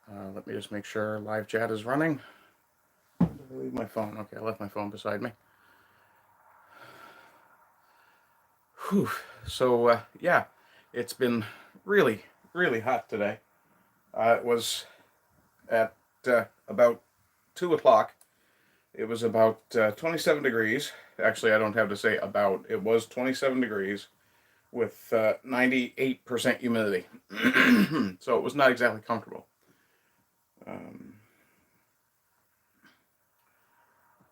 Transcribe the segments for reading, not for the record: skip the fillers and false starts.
Let me just make sure live chat is running. Did I leave my phone? Okay, I left my phone beside me. Whew. So, yeah, it's been really, really hot today. It was at about 2 o'clock. It was about 27 degrees. Actually, I don't have to say about. It was 27 degrees with 98% humidity. So it was not exactly comfortable.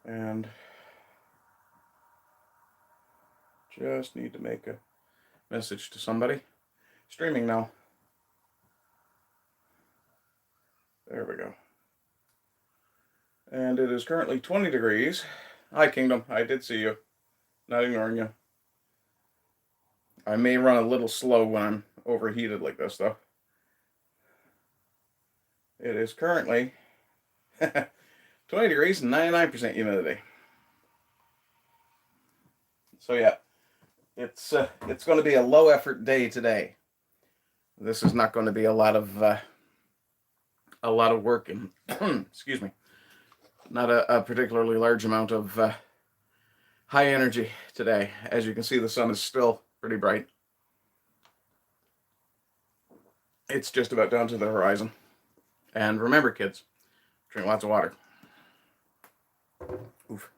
And just need to make a message to somebody. Streaming now. There we go. And it is currently 20 degrees. Hi, Kingdom. I did see you. Not ignoring you. I may run a little slow when I'm overheated like this, though. It is currently 20 degrees and 99% humidity. So yeah, it's going to be a low effort day today. This is not going to be a lot of work and excuse me, not a particularly large amount of high energy today. As you can see, the sun is still pretty bright. It's just about down to the horizon. And remember, kids, drink lots of water. Oof.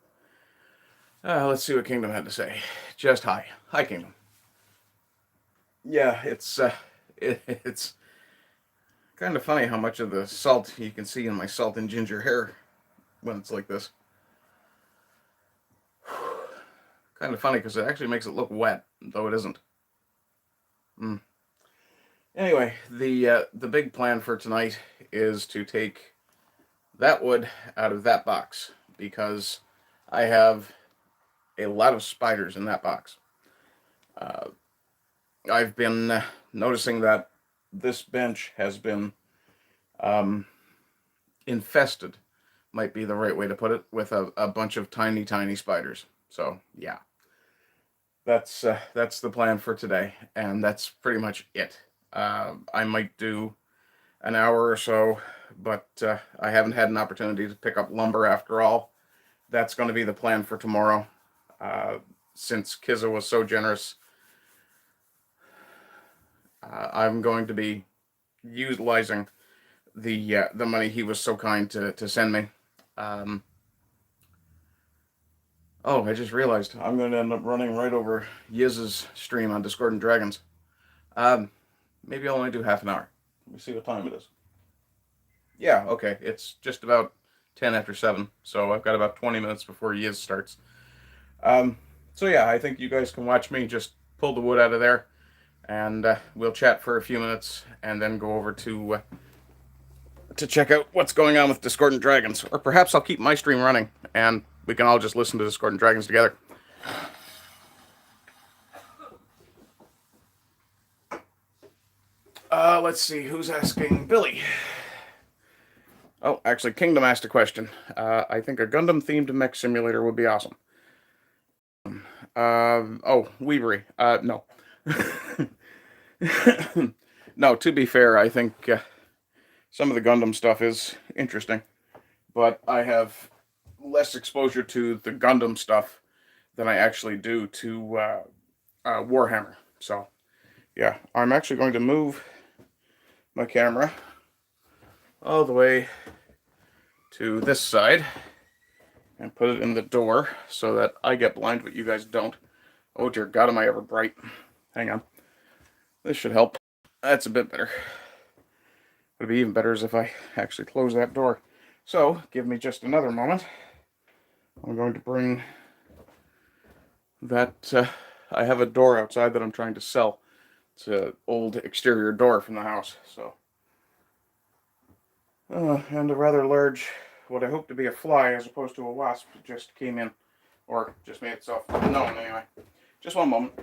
Let's see what Kingdom had to say. Just hi. Hi, Kingdom. Yeah, it's kind of funny how much of the salt you can see in my salt and ginger hair when it's like this. Kind of funny because it actually makes it look wet, though it isn't. Anyway, the big plan for tonight is to take that wood out of that box because I have a lot of spiders in that box. I've been noticing that this bench has been infested, might be the right way to put it, with a bunch of tiny spiders. So yeah, that's the plan for today, and that's pretty much it. I might do an hour or so, but I haven't had an opportunity to pick up lumber after all. That's going to be the plan for tomorrow. Since Kizza was so generous, I'm going to be utilizing the money he was so kind to send me. Oh, I just realized I'm going to end up running right over Yiz's stream on Discord and Dragons. Maybe I'll only do half an hour. Let me see what time it is. Yeah, okay. It's just about 10 after 7, so I've got about 20 minutes before Yiz starts. So yeah, I think you guys can watch me just pull the wood out of there, and we'll chat for a few minutes, and then go over to check out what's going on with Discordant Dragons. Or perhaps I'll keep my stream running, and we can all just listen to Discordant Dragons together. Let's see, who's asking? Billy. Oh, actually, Kingdom asked a question. I think a Gundam-themed mech simulator would be awesome. Oh, Weavery. No. No, to be fair, I think some of the Gundam stuff is interesting, but I have less exposure to the Gundam stuff than I actually do to Warhammer. So, yeah, I'm actually going to move my camera all the way to this side and put it in the door so that I get blind, but you guys don't. Oh dear God, am I ever bright? Hang on. This should help. That's a bit better. Would be even better as if I actually close that door. So, give me just another moment. I'm going to bring that. I have a door outside that I'm trying to sell. It's an old exterior door from the house. So, and a rather large, what I hope to be a fly as opposed to a wasp, just came in, or just made itself known anyway. Just one moment.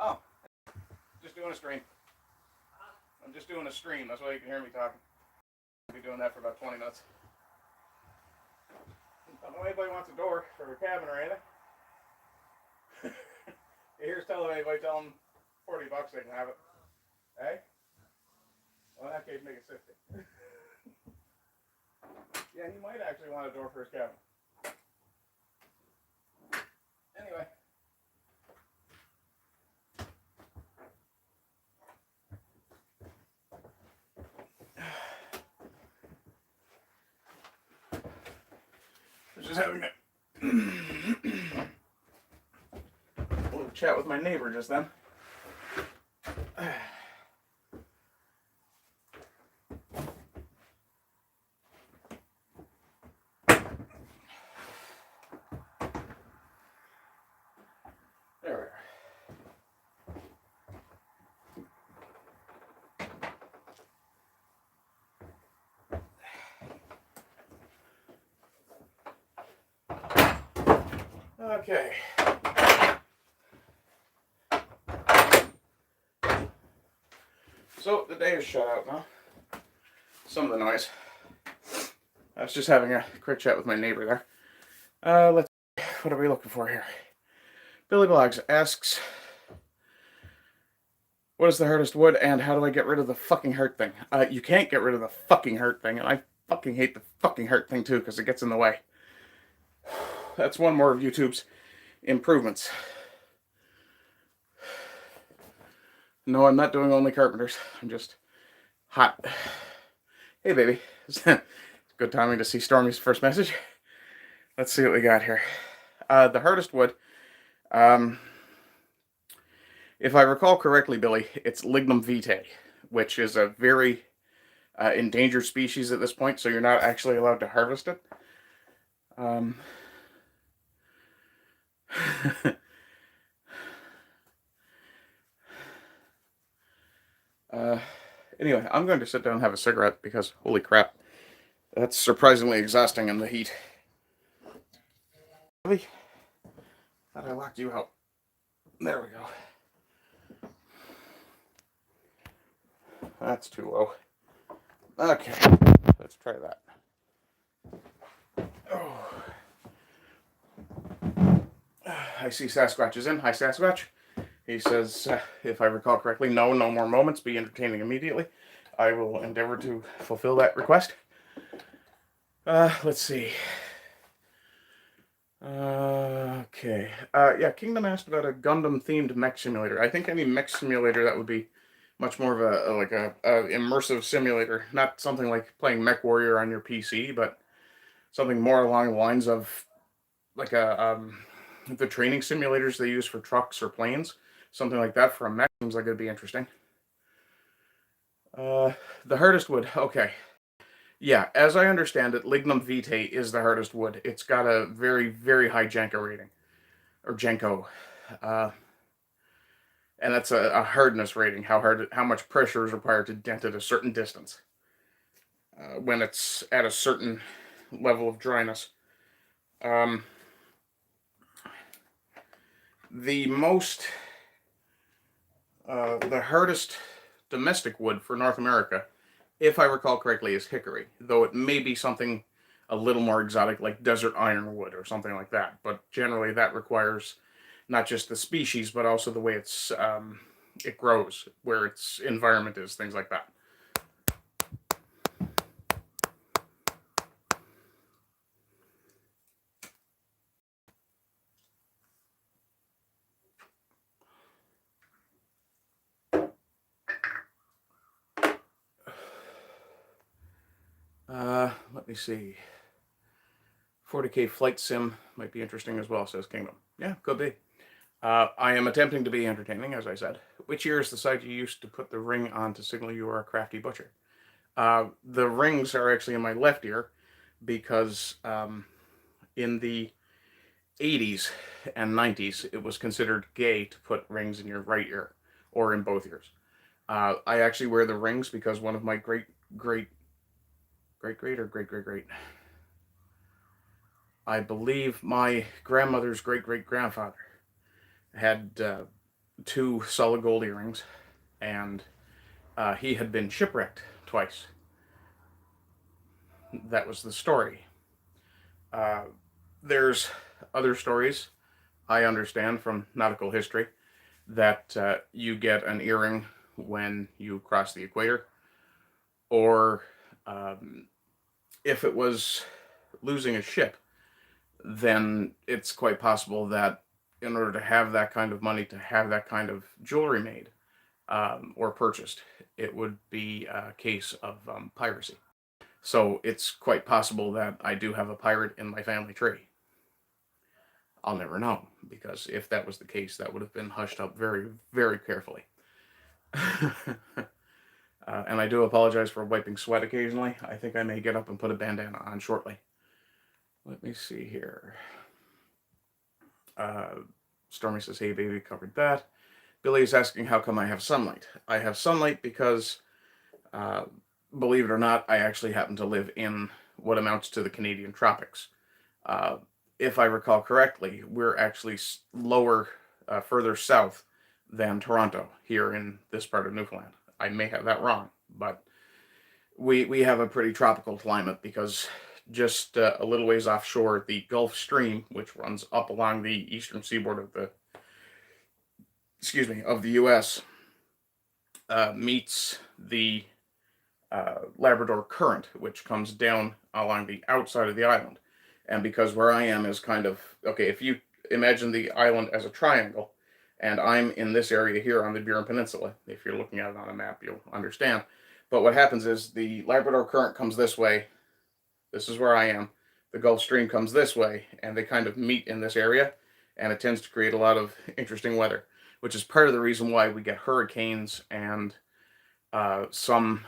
Oh, just doing a stream. I'm just doing a stream. That's why you can hear me talking. I'll be doing that for about 20 minutes. I don't know if anybody wants a door for a cabin or anything. Here's telling anybody, tell them $40 they can have it. Hey? Well, in that case, make it 60. Yeah, he might actually want a door for his cabin. Anyway. Just having a little chat with my neighbor just then. There we are. Okay. So the day is shut out now. Some of the noise. I was just having a quick chat with my neighbor there. Let's see. What are we looking for here? Billy Blogs asks, what is the hardest wood and how do I get rid of the fucking heart thing? You can't get rid of the fucking heart thing, and I fucking hate the fucking heart thing too because it gets in the way. That's one more of YouTube's improvements. No, I'm not doing only carpenters. I'm just hot. Hey, baby. It's good timing to see Stormy's first message. Let's see what we got here. The hardest wood, if I recall correctly, Billy, it's Lignum vitae, which is a very endangered species at this point, so you're not actually allowed to harvest it. Anyway, I'm going to sit down and have a cigarette because, holy crap, that's surprisingly exhausting in the heat. Really? Thought I locked you out. There we go. That's too low. Okay, let's try that. Oh. I see Sasquatch is in. Hi, Sasquatch. He says, if I recall correctly, no more moments. Be entertaining immediately. I will endeavor to fulfill that request. Let's see. Okay. Yeah, Kingdom asked about a Gundam-themed mech simulator. I think any mech simulator that would be much more of a immersive simulator. Not something like playing Mech Warrior on your PC, but something more along the lines of like the training simulators they use for trucks or planes. Something like that for a mech seems like it'd be interesting. The hardest wood. Okay. Yeah, as I understand it, Lignum vitae is the hardest wood. It's got a very, very high Janko rating. Or Janko. And that's a hardness rating. How much pressure is required to dent at a certain distance. When it's at a certain level of dryness. The hardest domestic wood for North America, if I recall correctly, is hickory. Though it may be something a little more exotic like desert ironwood or something like that. But generally that requires not just the species, but also the way it grows, where its environment is, things like that. Let me see. 40K flight sim might be interesting as well, says Kingdom. Yeah, could be. I am attempting to be entertaining, as I said. Which ear is the side you used to put the ring on to signal you are a crafty butcher? The rings are actually in my left ear because in the 80s and 90s, it was considered gay to put rings in your right ear or in both ears. I actually wear the rings because one of my great I believe my grandmother's great-great-grandfather had 2 solid gold earrings, and he had been shipwrecked twice. That was the story. There's other stories I understand from nautical history that you get an earring when you cross the equator, or if it was losing a ship, then it's quite possible that in order to have that kind of money, to have that kind of jewelry made or purchased, it would be a case of piracy. So it's quite possible that I do have a pirate in my family tree. I'll never know, because if that was the case, that would have been hushed up very, very carefully. And I do apologize for wiping sweat occasionally. I think I may get up and put a bandana on shortly. Let me see here. Stormy says, hey baby, covered that. Billy is asking how come I have sunlight. I have sunlight because, believe it or not, I actually happen to live in what amounts to the Canadian tropics. If I recall correctly, we're actually lower, further south than Toronto here in this part of Newfoundland. I may have that wrong, but we have a pretty tropical climate because just a little ways offshore, the Gulf Stream, which runs up along the eastern seaboard of the U.S., meets the Labrador Current, which comes down along the outside of the island. And because where I am is kind of, okay, if you imagine the island as a triangle, and I'm in this area here on the Burin Peninsula, if you're looking at it on a map, you'll understand. But what happens is the Labrador Current comes this way. This is where I am. The Gulf Stream comes this way, and they kind of meet in this area, and it tends to create a lot of interesting weather, which is part of the reason why we get hurricanes and some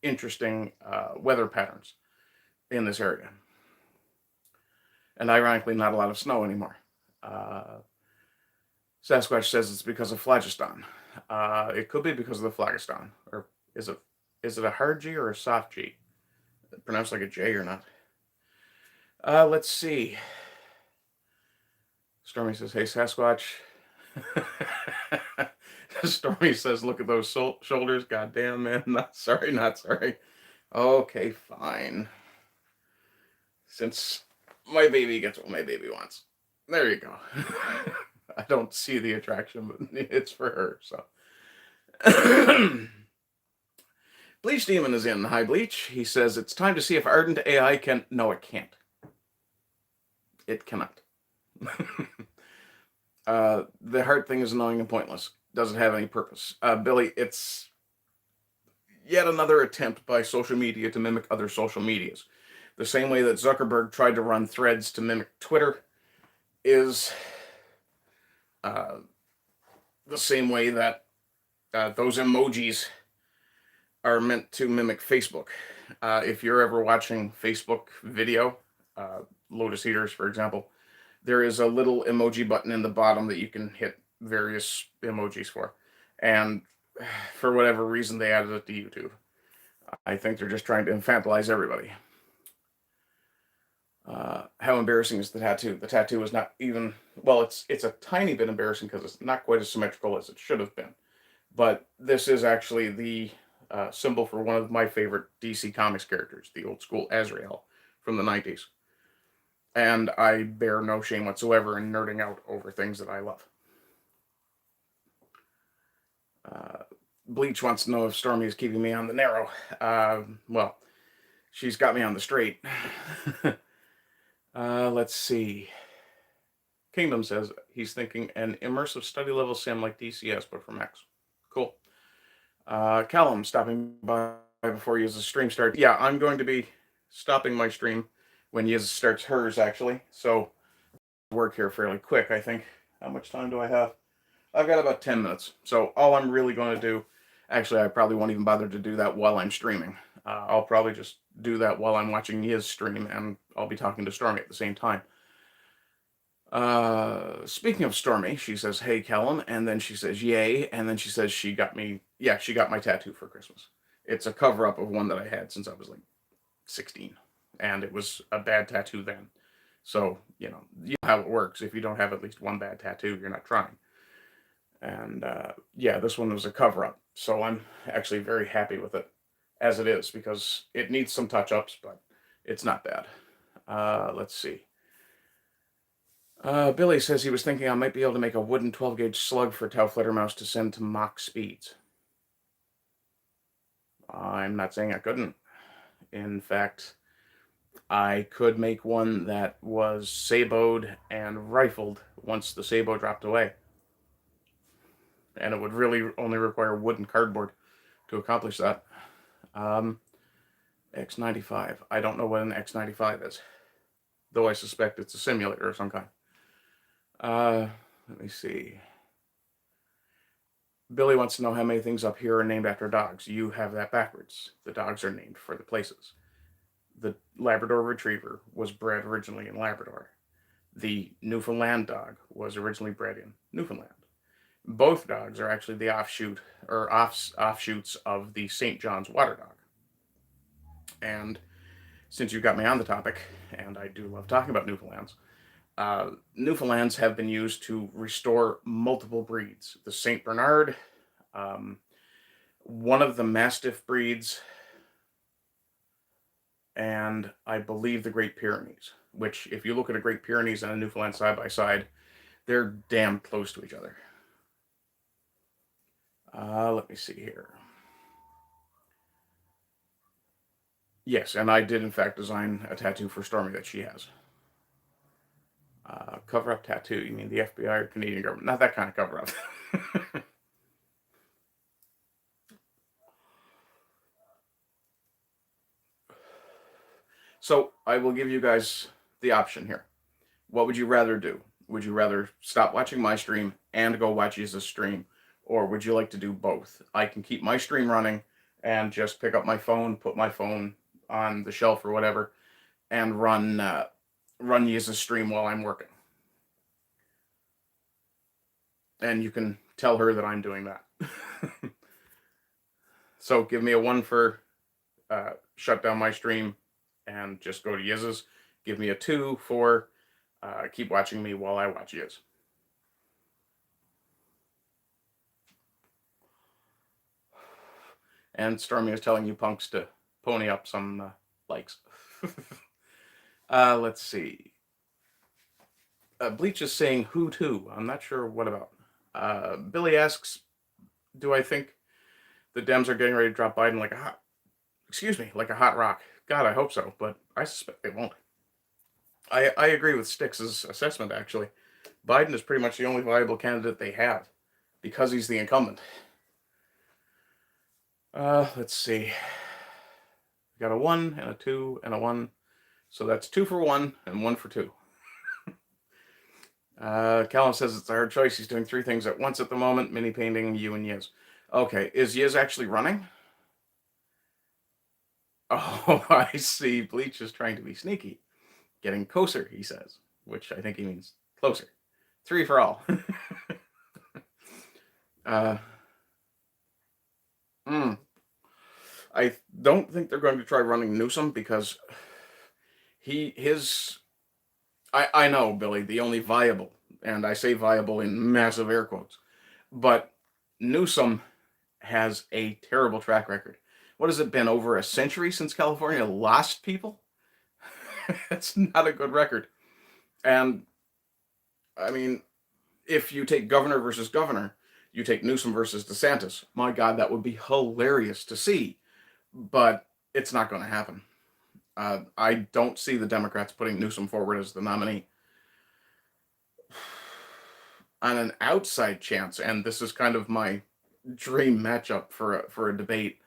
interesting weather patterns in this area. And ironically, not a lot of snow anymore. Sasquatch says it's because of phlogiston. It could be because of the phlogiston. Or is it a hard G or a soft G? Pronounced like a J or not? Let's see. Stormy says, hey, Sasquatch. Stormy says, look at those shoulders. Goddamn, man. Not sorry. Okay, fine. Since my baby gets what my baby wants. There you go. I don't see the attraction, but it's for her, so. Bleach Demon is in. Hi, Bleach. He says, it's time to see if Ardent AI can... No, it can't. It cannot. The heart thing is annoying and pointless. Doesn't have any purpose. Billy, it's yet another attempt by social media to mimic other social medias. The same way that Zuckerberg tried to run Threads to mimic Twitter is the same way that those emojis are meant to mimic Facebook. If you're ever watching Facebook video, Lotus Eaters, for example, there is a little emoji button in the bottom that you can hit various emojis for. And for whatever reason, they added it to YouTube. I think they're just trying to infantilize everybody. How embarrassing is the tattoo? The tattoo is not even, well, it's a tiny bit embarrassing because it's not quite as symmetrical as it should have been. But this is actually the symbol for one of my favorite DC Comics characters, the old school Azrael from the 90s. And I bear no shame whatsoever in nerding out over things that I love. Bleach wants to know if Stormy is keeping me on the narrow. Well, she's got me on the straight. Let's see. Kingdom says he's thinking an immersive study level sim like DCS, but for Max. Cool. Callum stopping by before Yiz's stream starts. Yeah, I'm going to be stopping my stream when Yiz starts hers, actually. So, work here fairly quick, I think. How much time do I have? I've got about 10 minutes. So, all I'm really going to do, actually, I probably won't even bother to do that while I'm streaming. I'll probably just do that while I'm watching Yiz stream, and I'll be talking to Stormy at the same time. Speaking of Stormy, she says, hey, Callum, and then she says, yay, and then she says she got me, yeah, she got my tattoo for Christmas. It's a cover-up of one that I had since I was like 16, and it was a bad tattoo then. So, you know how it works. If you don't have at least one bad tattoo, you're not trying. And yeah, this one was a cover-up, so I'm actually very happy with it as it is, because it needs some touch-ups, but it's not bad. Let's see. Billy says he was thinking I might be able to make a wooden 12-gauge slug for Tau Flittermouse to send to Mach speeds. I'm not saying I couldn't. In fact, I could make one that was saboed and rifled once the sabo dropped away. And it would really only require wood and cardboard to accomplish that. X95. I don't know what an X95 is, though I suspect it's a simulator of some kind. Let me see. Billy wants to know how many things up here are named after dogs. You have that backwards. The dogs are named for the places. The Labrador Retriever was bred originally in Labrador. The Newfoundland dog was originally bred in Newfoundland. Both dogs are actually the offshoots of the St. John's water dog. And since you got me on the topic, and I do love talking about Newfoundlands, Newfoundlands have been used to restore multiple breeds. The St. Bernard, one of the Mastiff breeds, and I believe the Great Pyrenees, which, if you look at a Great Pyrenees and a Newfoundland side by side, they're damn close to each other. Let me see here. Yes, and I did in fact design a tattoo for Stormy that she has. Cover-up tattoo, you mean the FBI or Canadian government? Not that kind of cover-up. So, I will give you guys the option here. What would you rather do? Would you rather stop watching my stream and go watch his stream? Or would you like to do both? I can keep my stream running and just pick up my phone, put my phone on the shelf or whatever, and run his stream while I'm working. And you can tell her that I'm doing that. So give me a 1 for shut down my stream and just go to Yiz's. Give me a 2 for keep watching me while I watch Yiz. And Stormy is telling you punks to pony up some likes. Let's see. Bleach is saying who to. I'm not sure what about. Billy asks, do I think the Dems are getting ready to drop Biden like a hot rock? God, I hope so, but I suspect they won't. I agree with Styx's assessment, actually. Biden is pretty much the only viable candidate they have, because he's the incumbent. Let's see. We got a 1 and a 2 and a 1. So that's 2 for 1 and 1 for 2. Callum says it's a hard choice. He's doing 3 things at once at the moment. Mini painting, you and Yiz. Okay, is Yiz actually running? Oh, I see. Bleach is trying to be sneaky. Getting closer, he says. Which I think he means closer. 3 for all. I don't think they're going to try running Newsom because I know, Billy, the only viable, and I say viable in massive air quotes, but Newsom has a terrible track record. What has it been, over a century since California lost people? It's not a good record. And, I mean, if you take governor versus governor, you take Newsom versus DeSantis, my God, that would be hilarious to see. But it's not going to happen. I don't see the Democrats putting Newsom forward as the nominee. On an outside chance, and this is kind of my dream matchup for a debate,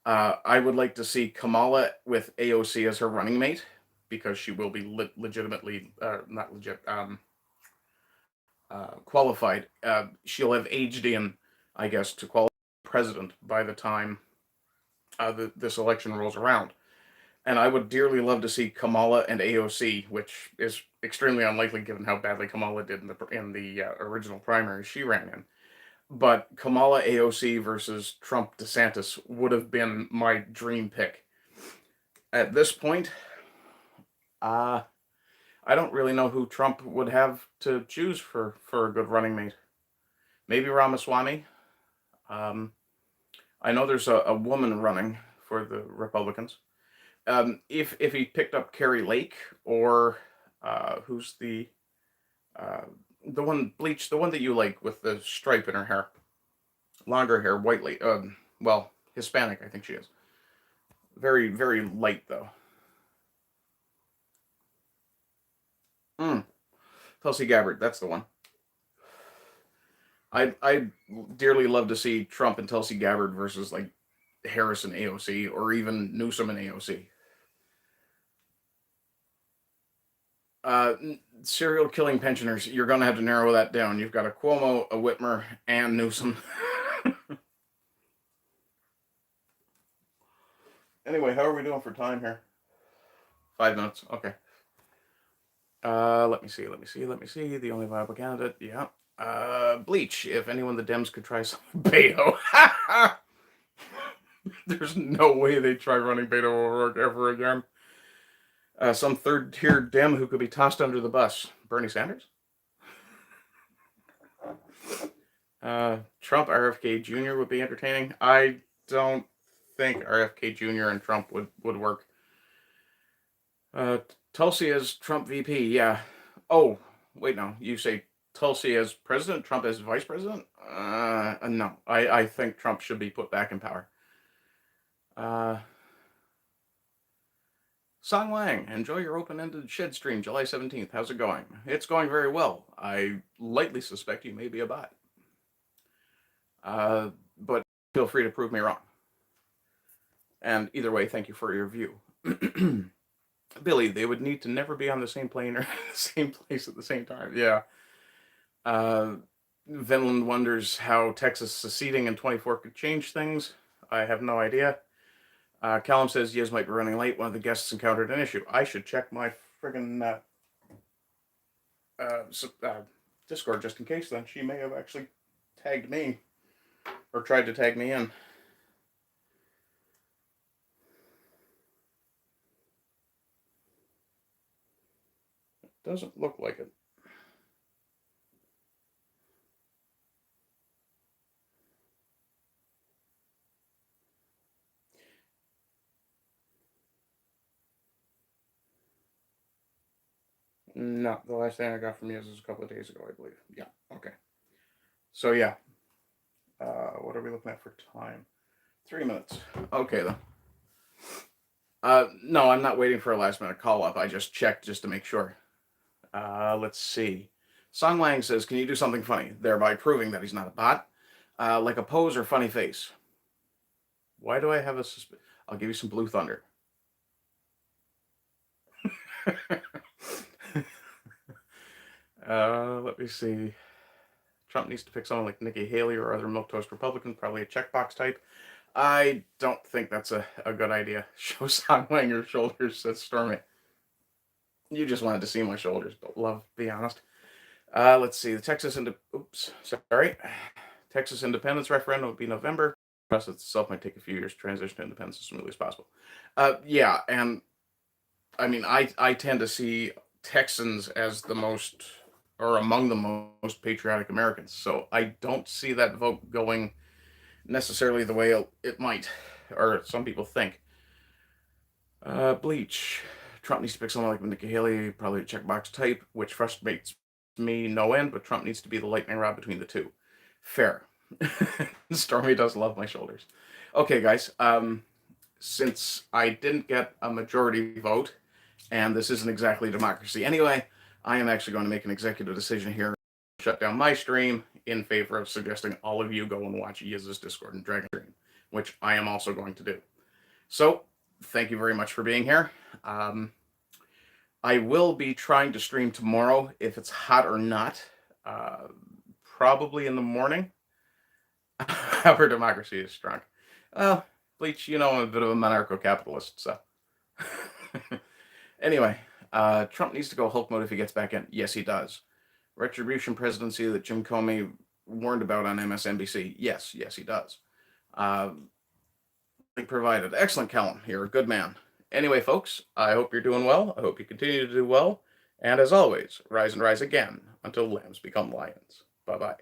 I would like to see Kamala with AOC as her running mate, because she will be legitimately, not legit, qualified. She'll have aged in, I guess, to qualify president by the time this election rolls around. And I would dearly love to see Kamala and AOC, which is extremely unlikely given how badly Kamala did in the original primary she ran in. But Kamala AOC versus Trump DeSantis would have been my dream pick. At this point, I don't really know who Trump would have to choose for a good running mate. Maybe Ramaswamy. I know there's a woman running for the Republicans. If he picked up Carrie Lake or who's the one bleached, the one that you like with the stripe in her hair, longer hair, white well, Hispanic, I think she is. Very, very light though. Tulsi Gabbard, that's the one. I dearly love to see Trump and Tulsi Gabbard versus like Harris and AOC, or even Newsom and AOC. Serial killing pensioners, you're going to have to narrow that down. You've got a Cuomo, a Whitmer, and Newsom. Anyway, how are we doing for time here? 5 minutes. Okay. Let me see. The only viable candidate. Yeah. Bleach. If anyone the Dems could try some Beto. There's no way they'd try running Beto O'Rourke ever again. Some third-tier Dem who could be tossed under the bus. Bernie Sanders? Trump RFK Jr. would be entertaining. I don't think RFK Jr. and Trump would work. Tulsi as Trump VP, yeah. Oh, wait, no. You say Tulsi as president, Trump as vice president? No. I think Trump should be put back in power. Song Lang, enjoy your open-ended shed stream July 17th. How's it going? It's going very well. I lightly suspect you may be a bot. But feel free to prove me wrong. And either way, thank you for your view. Billy, they would need to never be on the same plane or the same place at the same time. Yeah. Vinland wonders how Texas seceding in 24 could change things. I have no idea. Callum says Yiz might be running late. One of the guests encountered an issue. I should check my friggin' Discord just in case then. She may have actually tagged me or tried to tag me in. It doesn't look like it. No, the last thing I got from you is a couple of days ago, I believe. Yeah, okay. So, yeah. What are we looking at for time? 3 minutes. Okay, then. No, I'm not waiting for a last-minute call-up. I just checked just to make sure. Let's see. Song Lang says, can you do something funny? Thereby proving that he's not a bot. Like a pose or funny face. Why do I have a I'll give you some Blue Thunder. Let me see. Trump needs to pick someone like Nikki Haley or other milquetoast Republican, probably a checkbox type. I don't think that's a good idea. Show Song Lang your shoulders, says Stormy. You just wanted to see my shoulders, but love, be honest. Let's see. The Texas independence referendum would be November. The process itself might take a few years to transition to independence as smoothly as possible. Yeah, and I mean, I tend to see Texans as the most, or among the most patriotic Americans. So I don't see that vote going necessarily the way it might, or some people think. Bleach. Trump needs to pick someone like Nikki Haley, probably a checkbox type, which frustrates me no end, but Trump needs to be the lightning rod between the two. Fair. Stormy does love my shoulders. Okay, guys. Since I didn't get a majority vote, and this isn't exactly democracy anyway, I am actually going to make an executive decision here, shut down my stream in favor of suggesting all of you go and watch Yiz's Discord and Dragon stream, which I am also going to do. So, thank you very much for being here. I will be trying to stream tomorrow, if it's hot or not, probably in the morning. Our democracy is strong. Bleach, you know, I'm a bit of a monarcho-capitalist, so. Anyway, Trump needs to go Hulk mode if he gets back in. Yes, he does. Retribution presidency that Jim Comey warned about on MSNBC. Yes, he does. Link provided. Excellent, Callum. You're a good man. Anyway, folks, I hope you're doing well. I hope you continue to do well. And as always, rise and rise again until lambs become lions. Bye-bye.